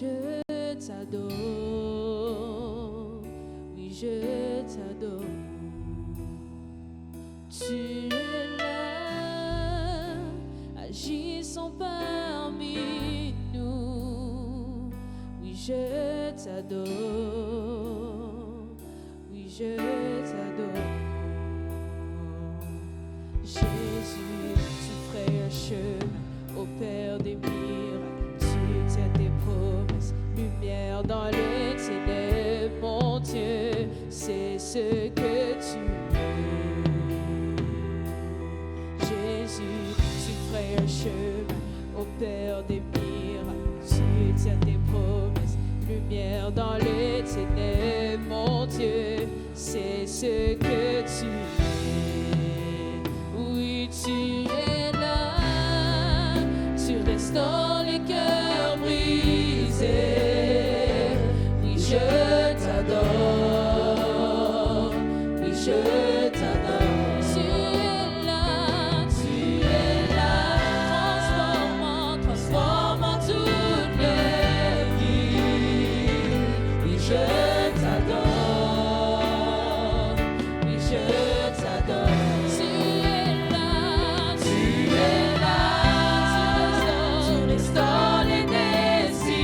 je t'adore, oui je t'adore. Tu es là, agissant parmi nous. Oui je t'adore, oui je t'adore. Jésus, tu ferais un chemin au Père des miracles. Tu tiens tes promesses, lumière dans les ténèbres. Mon Dieu, c'est ce que tu veux. Jésus, tu ferais un chemin au Père des miracles. Tu tiens tes promesses, lumière dans les ténèbres. Mon Dieu, c'est ce que tu es. Oui, tu es là, tu restaures les cœurs brisés. Oui, je t'adore, oui, je t'adore. Tu es là, transformant toute les vies. Oui, je t'adore, oui, je t'adore. Tu restaures les décimés.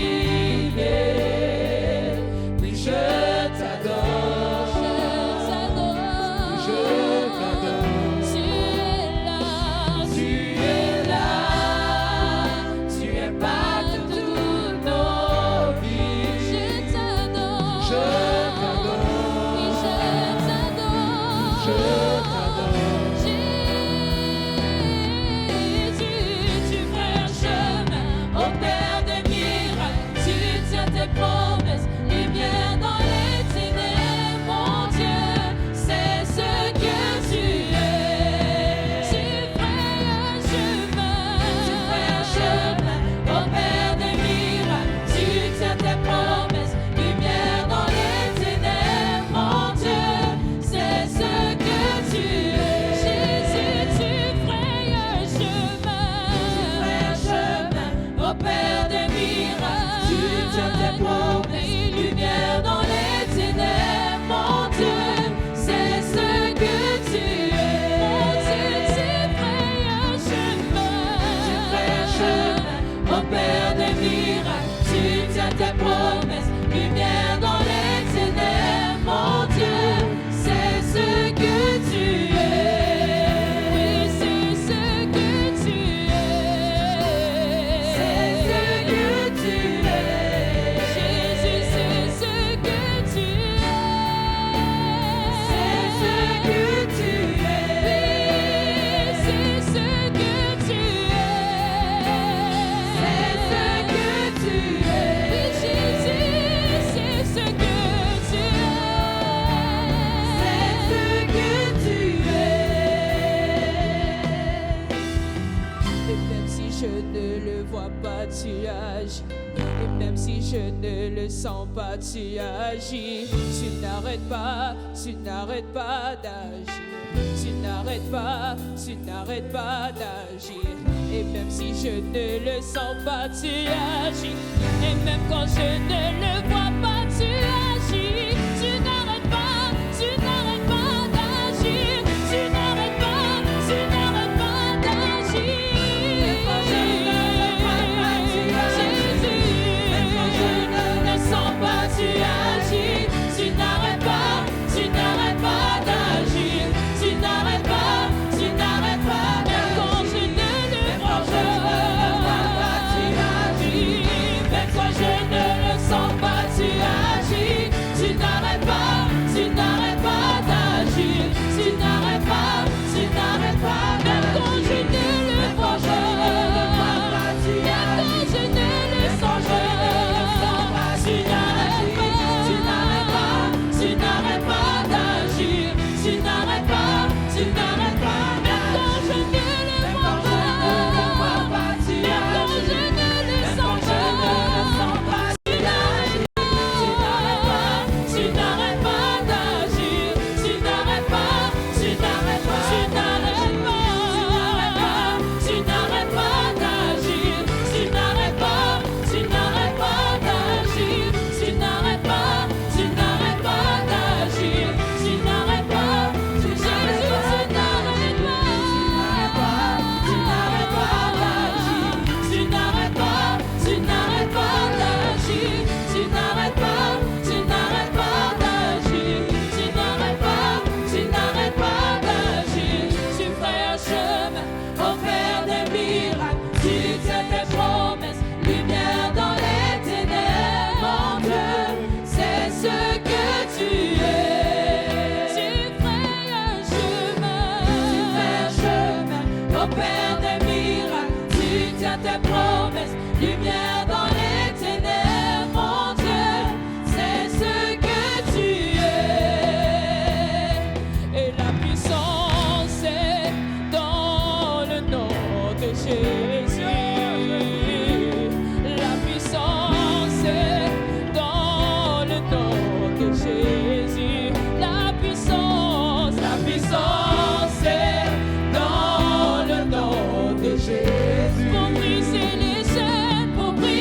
Oui, je t'adore, je t'adore. Tu es là, tu impactes toutes nos vies. Je t'adore, je t'adore, je t'adore. Jésus, tu ferais un chemin au Père des miracles. Tu tiens tes promesses, lumière dans les ténèbres. Mon Dieu, c'est ce que tu es. Tu ferais un chemin au Père des miracles. Tu tiens tes promesses, lumière dans les ténèbres. Mon Dieu, c'est ce que tu es. Jésus, tu ferais un chemin au Père des miracles. Tu tiens tes promesses, lumière dans les ténèbres. Mon Dieu, c'est ce que tu es. Mon Dieu, tu ferais un chemin au Père des miracles. Tu tiens tes promesses, lumière dans les ténèbres. Mon Dieu, c'est ce que tu es. Oui, c'est ce que tu es. C'est ce que tu es. Jésus, c'est ce que tu es. C'est ce que tu es. Oui, c'est ce que tu es. C'est ce que tu es. Oui, Jésus, c'est ce que tu es. C'est ce que tu es. Et même si je ne le vois pas, tu agis. Et même si je ne le sens pas, tu agis. Tu n'arrêtes pas d'agir. Tu n'arrêtes pas d'agir. Et même si je ne le sens pas, tu agis. Et même quand je ne le vois pas, tu agis. Tu n'arrêtes pas d'agir. Tu n'arrêtes pas d'agir. Même quand je ne le vois pas, tu agis. Même quand je ne le sens pas, tu agis. Tu n'arrêtes pas d'agir. Tu n'arrêtes pas. Même quand je ne le vois pas, tu agis. Même quand je ne le sens pas, tu agis. promesses, lumière dans les ténèbres, mon Dieu, c'est ce que tu es. Et la puissance est dans le nom de Jésus. La puissance est dans le nom de Jésus. La puissance est dans le nom de Jésus. Pour briser les chaînes, pour briser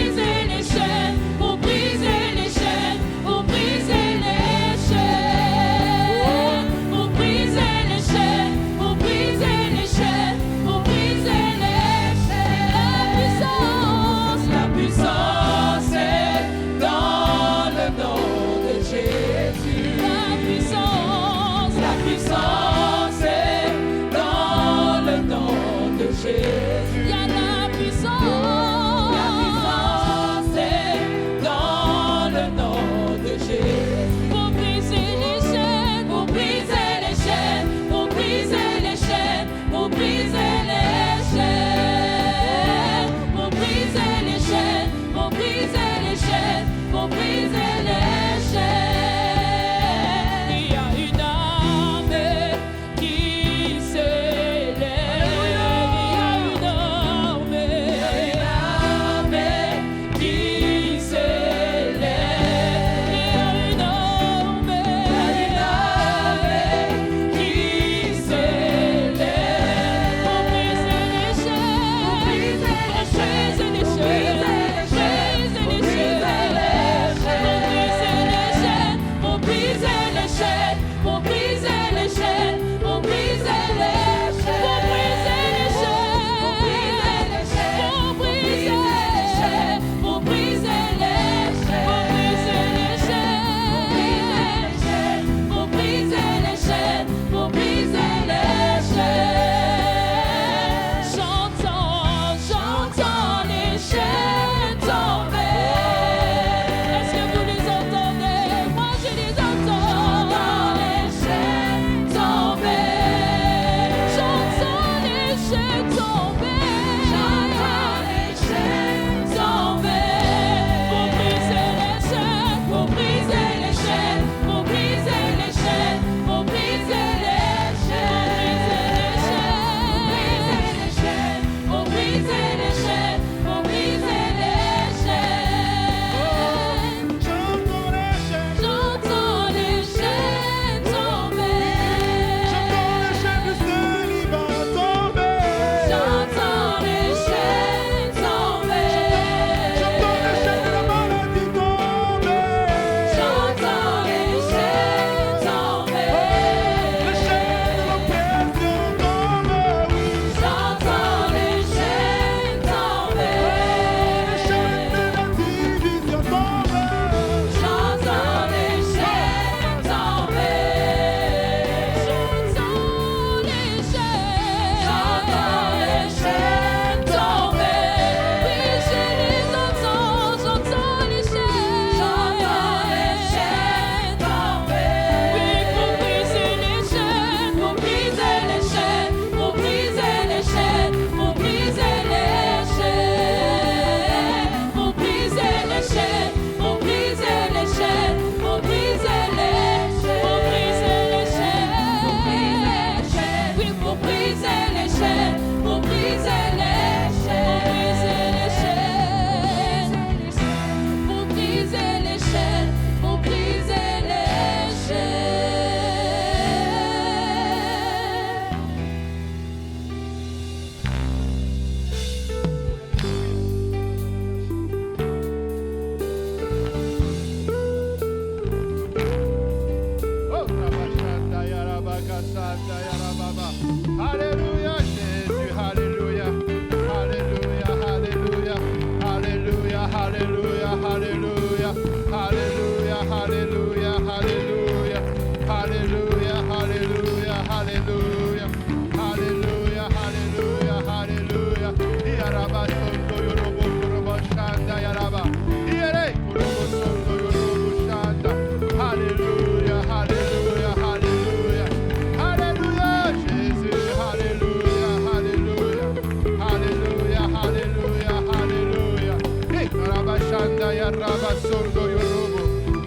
shanda ya raba sondo yorobo.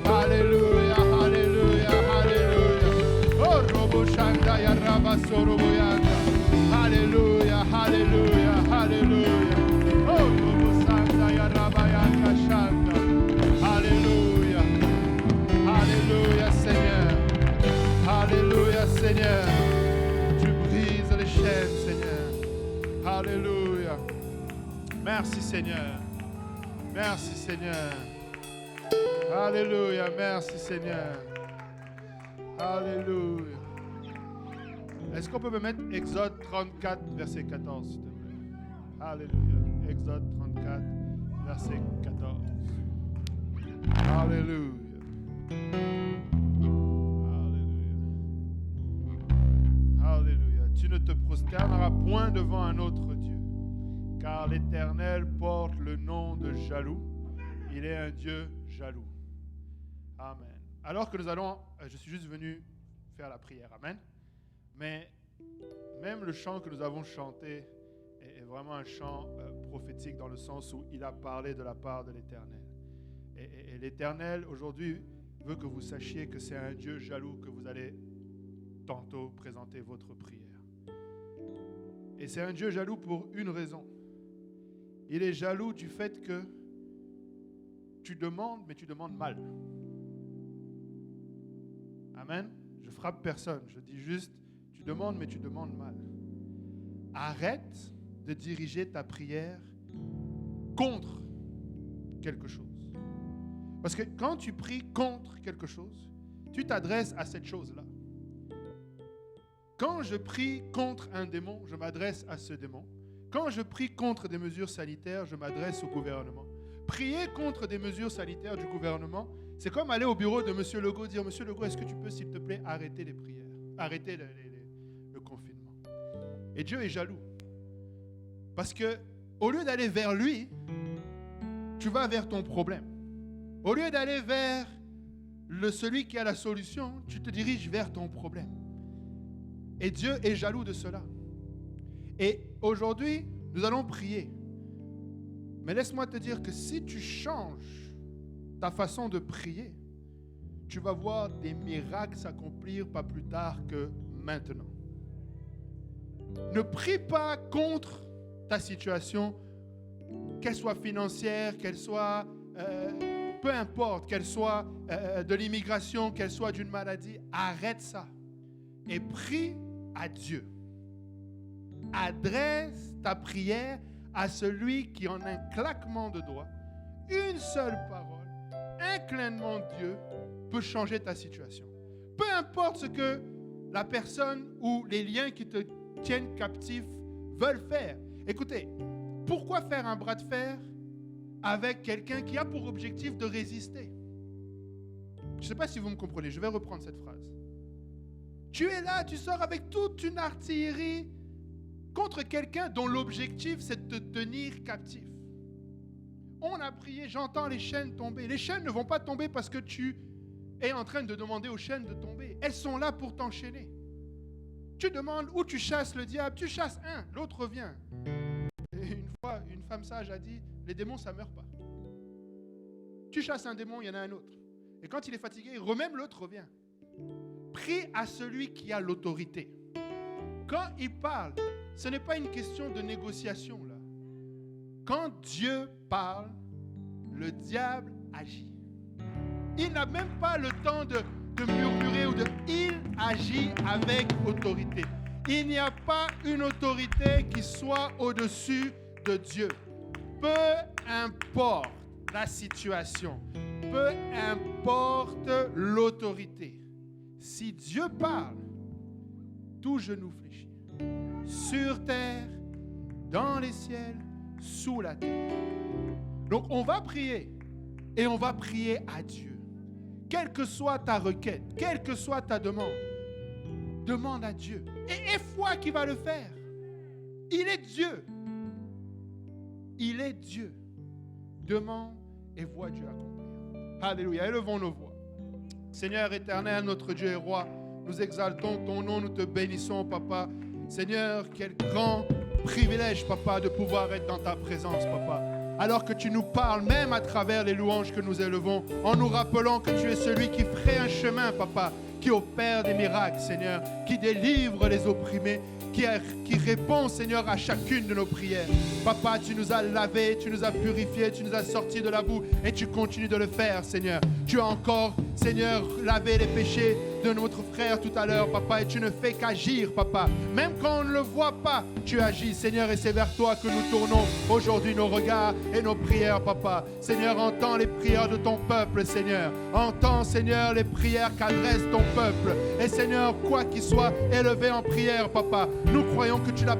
Alléluia, alléluia, alléluia. Oh robo shanda ya raba sorobo yanda. Alléluia, alléluia, alléluia. Oh robo shanda ya raba yanda shanda. Alléluia, alléluia Seigneur. Alléluia Seigneur. Tu brises les chaînes Seigneur. Alléluia. Merci Seigneur. Merci Seigneur. Alléluia. Merci Seigneur. Alléluia. Est-ce qu'on peut me mettre Exode 34, verset 14, s'il te plaît? Alléluia. Exode 34, verset 14. Alléluia. Alléluia. Alléluia. Tu ne te prosterneras point devant un autre Dieu, car l'Éternel porte le nom de jaloux. Il est un Dieu jaloux. Amen. Alors que nous allons, je suis juste venu faire la prière. Amen. Mais même le chant que nous avons chanté est vraiment un chant prophétique dans le sens où il a parlé de la part de l'Éternel. Et l'Éternel, aujourd'hui, veut que vous sachiez que c'est un Dieu jaloux que vous allez tantôt présenter votre prière. Et c'est un Dieu jaloux pour une raison. Il est jaloux du fait que tu demandes, mais tu demandes mal. Amen. Je frappe personne. Je dis juste, tu demandes, mais tu demandes mal. Arrête de diriger ta prière contre quelque chose. Parce que quand tu pries contre quelque chose, tu t'adresses à cette chose-là. Quand je prie contre un démon, je m'adresse à ce démon. Quand je prie contre des mesures sanitaires, je m'adresse au gouvernement. Prier contre des mesures sanitaires du gouvernement, c'est comme aller au bureau de M. Legault, dire « Monsieur Legault, est-ce que tu peux, s'il te plaît, arrêter les prières, arrêter le confinement ?» Et Dieu est jaloux. Parce que au lieu d'aller vers lui, tu vas vers ton problème. Au lieu d'aller vers celui qui a la solution, tu te diriges vers ton problème. Et Dieu est jaloux de cela. Et aujourd'hui, nous allons prier. Mais laisse-moi te dire que si tu changes ta façon de prier, tu vas voir des miracles s'accomplir pas plus tard que maintenant. Ne prie pas contre ta situation, qu'elle soit financière, qu'elle soit, peu importe, qu'elle soit de l'immigration, qu'elle soit d'une maladie. Arrête ça et prie à Dieu. Adresse ta prière à celui qui, en un claquement de doigts, une seule parole, un clignement de Dieu peut changer ta situation. Peu importe ce que la personne ou les liens qui te tiennent captif veulent faire. Écoutez, pourquoi faire un bras de fer avec quelqu'un qui a pour objectif de résister? Je ne sais pas si vous me comprenez, je vais reprendre cette phrase. Tu es là, tu sors avec toute une artillerie contre quelqu'un dont l'objectif c'est de te tenir captif. On a prié, j'entends les chaînes tomber. Les chaînes ne vont pas tomber parce que tu es en train de demander aux chaînes de tomber. Elles sont là pour t'enchaîner. Tu demandes où tu chasses le diable, tu chasses un, l'autre vient. Et une fois, une femme sage a dit, les démons ça ne meurt pas. Tu chasses un démon, il y en a un autre. Et quand il est fatigué, même l'autre revient. Prie à celui qui a l'autorité. Quand il parle, ce n'est pas une question de négociation là. Quand Dieu parle, le diable agit. Il n'a même pas le temps de murmurer ou de... Il agit avec autorité. Il n'y a pas une autorité qui soit au-dessus de Dieu. Peu importe la situation, peu importe l'autorité. Si Dieu parle, tout genou fléchit. Sur terre, dans les ciels, sous la terre. Donc on va prier et on va prier à Dieu. Quelle que soit ta requête, quelle que soit ta demande, demande à Dieu. Et aie foi qu'il va le faire. Il est Dieu. Il est Dieu. Demande et vois Dieu accomplir. Alléluia. Élevons nos voix. Seigneur éternel, notre Dieu et roi, nous exaltons ton nom, nous te bénissons, Papa. Seigneur, quel grand privilège, Papa, de pouvoir être dans ta présence, Papa. alors que tu nous parles, même à travers les louanges que nous élevons, en nous rappelant que tu es celui qui ferait un chemin, Papa, qui opère des miracles, Seigneur, qui délivre les opprimés, qui répond, Seigneur, à chacune de nos prières. Papa, tu nous as lavés, tu nous as purifiés, tu nous as sortis de la boue et tu continues de le faire, Seigneur. Tu as encore, Seigneur, lavé les péchés de notre frère tout à l'heure, Papa, et tu ne fais qu'agir, Papa. Même quand on ne le voit pas, tu agis, Seigneur, et c'est vers toi que nous tournons aujourd'hui nos regards et nos prières, Papa. Seigneur, entends les prières de ton peuple, Seigneur. Entends, Seigneur, les prières qu'adresse ton peuple. Et Seigneur, quoi qu'il soit élevé en prière, Papa, nous croyons que tu l'as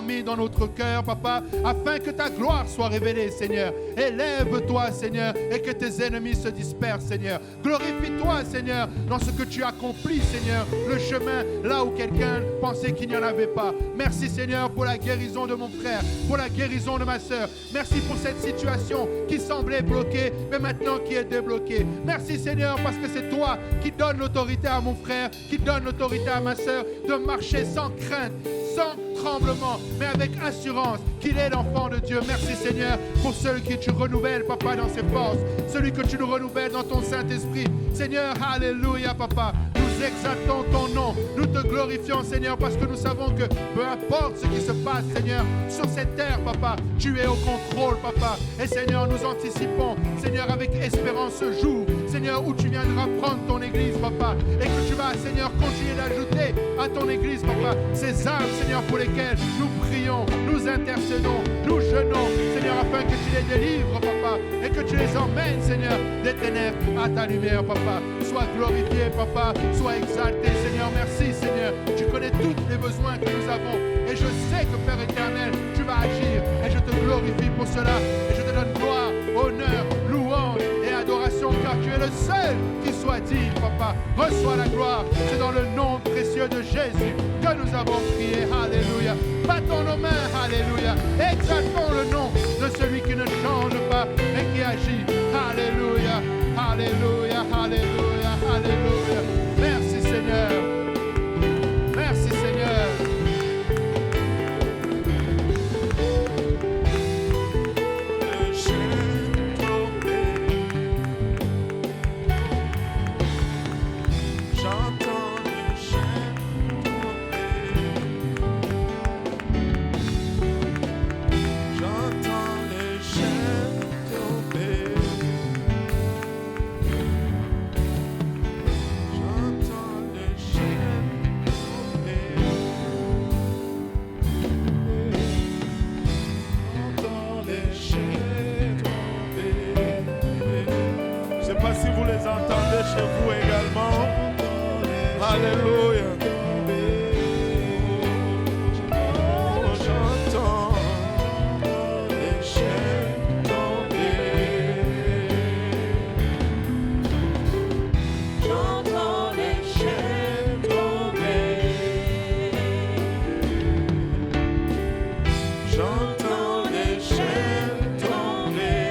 mis dans notre cœur, Papa, afin que ta gloire soit révélée, Seigneur. Élève-toi, Seigneur, et que tes ennemis se dispersent, Seigneur. Glorifie-toi, Seigneur, dans ce que tu accomplis, Seigneur, le chemin là où quelqu'un pensait qu'il n'y en avait pas. Merci, Seigneur, pour la guérison de mon frère, pour la guérison de ma soeur. Merci pour cette situation qui semblait bloquée, mais maintenant qui est débloquée. Merci, Seigneur, parce que c'est toi qui donnes l'autorité à mon frère, qui donne l'autorité à ma soeur de marcher sans crainte, sans tremblement, mais avec assurance qu'il est l'enfant de Dieu. Merci, Seigneur, pour celui que tu renouvelles, Papa, dans ses forces, celui que tu nous renouvelles dans ton Saint-Esprit. Seigneur, alléluia, Papa. Nous exaltons ton nom, nous te glorifions, Seigneur, parce que nous savons que peu importe ce qui se passe, Seigneur, sur cette terre, Papa, tu es au contrôle, Papa. Et Seigneur, nous anticipons, Seigneur, avec espérance ce jour, Seigneur, où tu viendras prendre ton Église, Papa, et que tu vas, Seigneur, continuer d'ajouter à ton Église, Papa, ces âmes, Seigneur, pour lesquelles nous prions, nous intercédons, nous jeûnons, Seigneur, afin que tu les délivres, Papa, et que tu les emmènes, Seigneur, des ténèbres à ta lumière, Papa. Sois glorifié, Papa, sois exalté, Seigneur. Merci, Seigneur. Tu connais tous les besoins que nous avons. Et je sais que, Père éternel, tu vas agir. Et je te glorifie pour cela. Et je te donne gloire, honneur, louange et adoration, car tu es le seul qui soit digne, Papa. Reçois la gloire. C'est dans le nom précieux de Jésus que nous avons prié. Alléluia. Battons nos mains. Alléluia. Exaltons le nom de celui qui ne change pas et qui agit. Alléluia. Alléluia. Alléluia. Alléluia. Merci, Seigneur. Merci, Seigneur. Si vous les entendez chez vous également, alléluia. J'entends les chaînes tomber. J'entends les chaînes tomber. J'entends les chaînes tomber.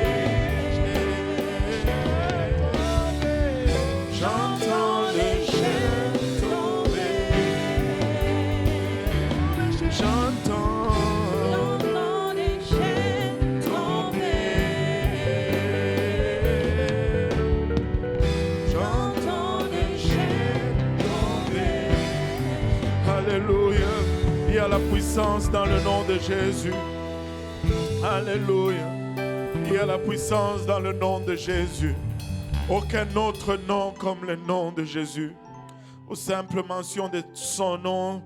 J'entends les chaînes tomber. J'entends les chaînes tomber. J'entends les chaînes tomber. Alléluia. Il y a la puissance dans le nom de Jésus. Alléluia. Il y a la puissance dans le nom de Jésus. Aucun autre nom comme le nom de Jésus. Aux simples mentions de son nom,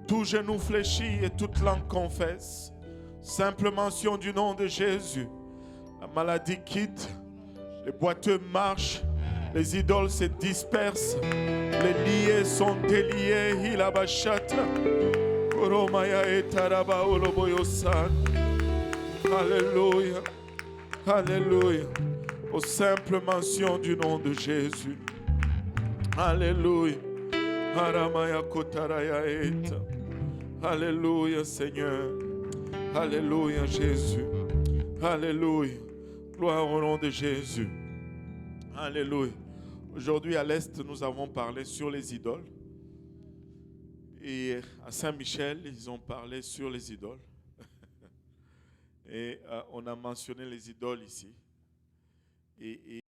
tout genou fléchit et toute langue confesse. Simple mention du nom de Jésus. La maladie quitte, les boiteux marchent, les idoles se dispersent, les liés sont déliés. Hilabashata. Oromaya etaraba oloboyosan. Alléluia. Alléluia. Aux simples mentions du nom de Jésus. Alléluia. Aramaya kotaraya eta. Alléluia, Seigneur. Alléluia, Jésus. Alléluia. Gloire au nom de Jésus. Alléluia. Aujourd'hui, à l'Est, nous avons parlé sur les idoles. Et à Saint-Michel, ils ont parlé sur les idoles. Et on a mentionné les idoles ici. Et